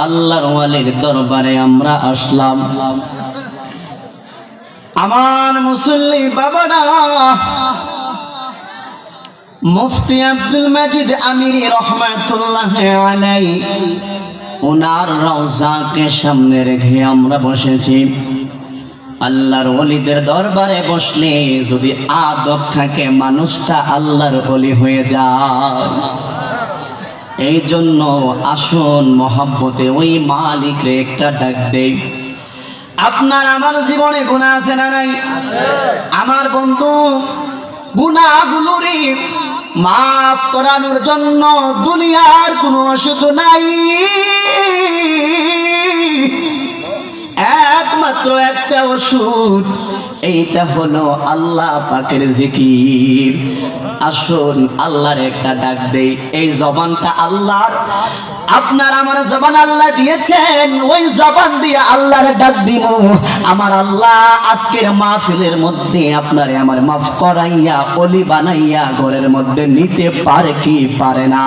আল্লাহর ওয়ালির দরবারে আমরা আসলাম। আমার মুসল্লি বাবারা, মুফতি আব্দুল মাজিদ আমিরি রহমাতুল্লাহ আলাইহি ওনার রওজাকে সামনে রেখে আমরা বসেছি। আল্লাহর ওলিদের দরবারে বসলে যদি আদব থাকে মানুষটা আল্লাহর ওলি হয়ে যায়। এই জন্য আসুন মহব্বতে ওই মালিকরে একটা ডাক দেই। আপনার আমার জীবনে গুনাহ আছে না নাই? আমার বন্ধু, গুনাহগুলোরে মাফ করানোর জন্য দুনিয়ার কোনো ওষুধ নাই, একমাত্র একটা ওষুধ, এইটা হলো আল্লাহ পাকের জিকির। আসুন আল্লাহর একটা ডাক দেই। এই জবানটা আল্লাহর, আপনার আমার জবান আল্লাহ দিয়েছেন, ওই জবান দিয়ে আল্লাহর ডাক দিব। আমার আল্লাহ আজকের মাহফিলের মধ্যে আপনারে আমার মাফ করাইয়া ওলি বানাইয়া ঘরের মধ্যে নিতে পারে কি পারে না?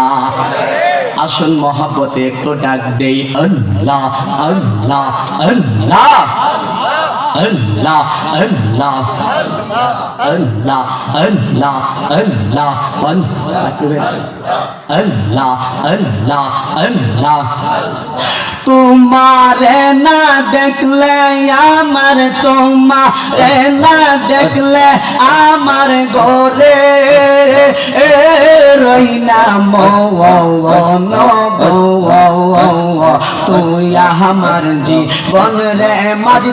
আসুন মহব্বতে একটু ডাক দেই। আল্লাহ আল্লাহ আল্লাহ আল্লাহ আল্লাহ আল্লাহ আল্লাহ আল্লাহ আল্লাহ আল্লাহ আল্লাহ। তোমারে না দেখলে আমার, তোমারে না দেখলে আমার ঘরে রই না মন গো। তুই আমার জীবন রে মাঝ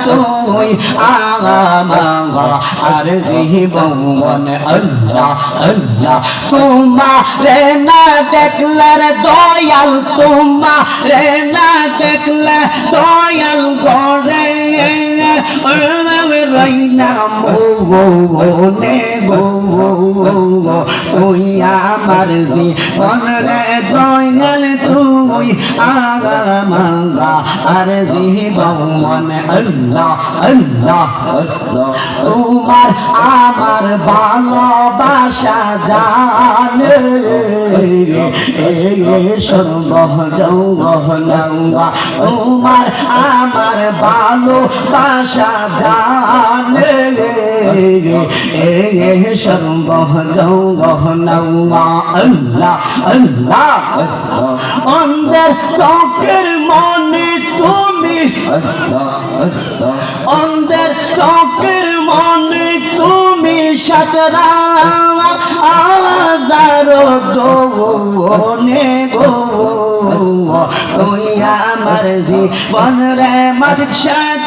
তুই আমার জীবন। আল্লাহ আল্লাহ। তোমারে না দেখলে দয়াল, তোমারে না দেখলে দয়াল ঘরে রই না মনে গো। তুই আমার জীবন রে দয়াল, তুই আমার জীবন। আল্লাহ আল্লাহ। তোমার আমার ভালোবাসা জানে সর্বহ যৌবনঙ্গা। তোমার আমার ভালোবাসা জানে সর্বহ যৌবনঙ্গা। আল্লাহ আল্লাহ। অন্ধের চোখের মনে তুমি, অন্ধের চোখের মনে তুমি সাতরা আজারো দোনে গো। তুই আমার জীবন রে মাঝে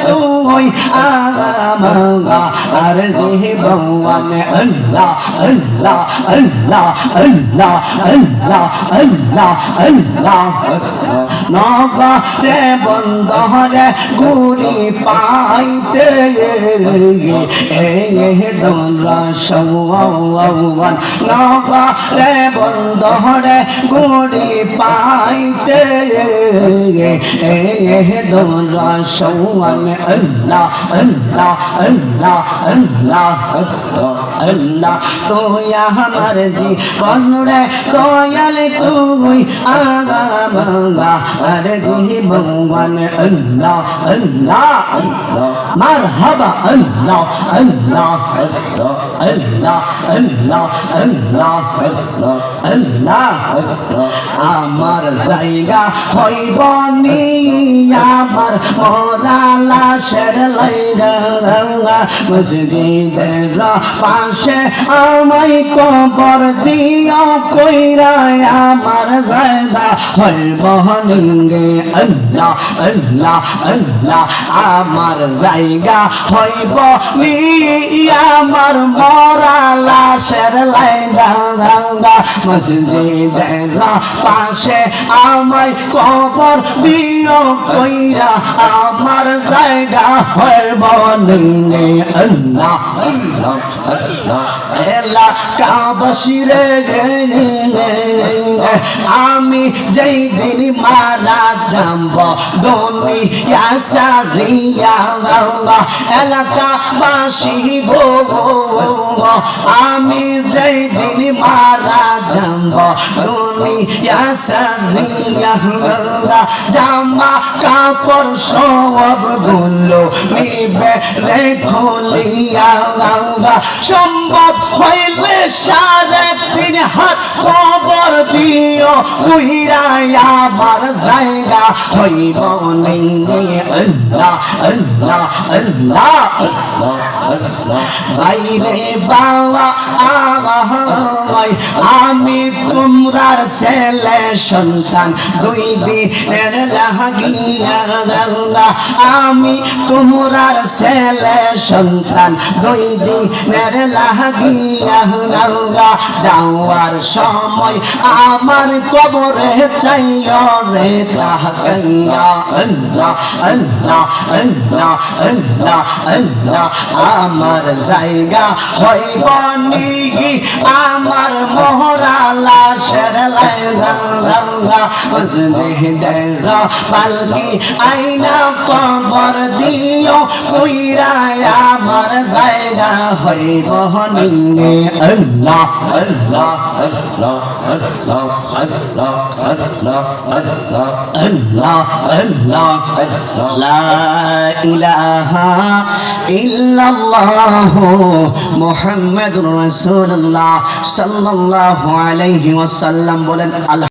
তুই আমার জীবন। আল্লাহ আল্লাহ আল্লাহ আল্লাহ আল্লাহ আল্লাহ আল্লাহ। নগরে বন্দরে গুড়ি পাইতে দোরা সৌয়ান। নগরে বন্দরে গুড়ি পাইতে দোরা সৌয়ান। আল্লাহ আল্লাহ আল্লাহ আল্লাহ আল্লাহ। তুই আমার জীবন রে দয়াল, তুই আমার জীবন। আল্লাহ আল্লাহ মারহাবা। আল্লাহ আল্লাহ আল্লাহ আল্লাহ আল্লাহ আল্লাহ। আমার জায়গা হইব নি আমার মরা লাশের লাইগা, মসজিদের পাশে আমায় কবর দিও কইরা আমার জায়গা হইব নিঙ্গে। আল্লাহ আল্লাহ আল্লাহ। আমার জায়গা হইব নি আমার মরা লাশের লাইগা, মসজিদের পাশে আমায় কবর দিও দিও কইরা আমার জায়গা হইব নে আল্লাহ আল্লাহ আল্লাহ এলাকাবাসী রে আমি যেই দিন মারা যাব দুনিয়া সারিয়া এলাকাবাসী গো আমি যেই দিন মারা যাব দুনিয়া সারিয়া জামা কাপড় সব গুলো নিবে রে খুলিয়া সম্ভব হইলে 3.5 হাত কবর দিও উইরায়া আমার জায়গা হইব নে আল্লাহ আল্লাহ আল্লাহ আল্লাহ বাইরে বাবা আমি তোমরার ছেলে সন্তান 2 দিনের লাগিয়া আমি তোমরার ছেলে সন্তান 2 দিনের লাগিয়া যাওয়ার সময় আমার কবরে চাইও রে তাকাইয়া আল্লাহ আল্লাহ আল্লাহ আল্লাহ আল্লাহ আমার জায়গা হইব নি আমার মোহরা লাশের লাগা মসজিদের পালকি আইনা কবর দিও কইরায়া আমার জায়গা হইব নি আল্লাহ আল্লাহ আল্লাহ আল্লাহ আল্লাহ আল্লাহ আল্লাহ আল্লাহ আল্লাহ লা ইলাহা ইল্লাল্লাহ মুহাম্মাদুর রাসূলুল্লাহ সাল্লাল্লাহু আলাইহি ওয়াসাল্লাম বলেন।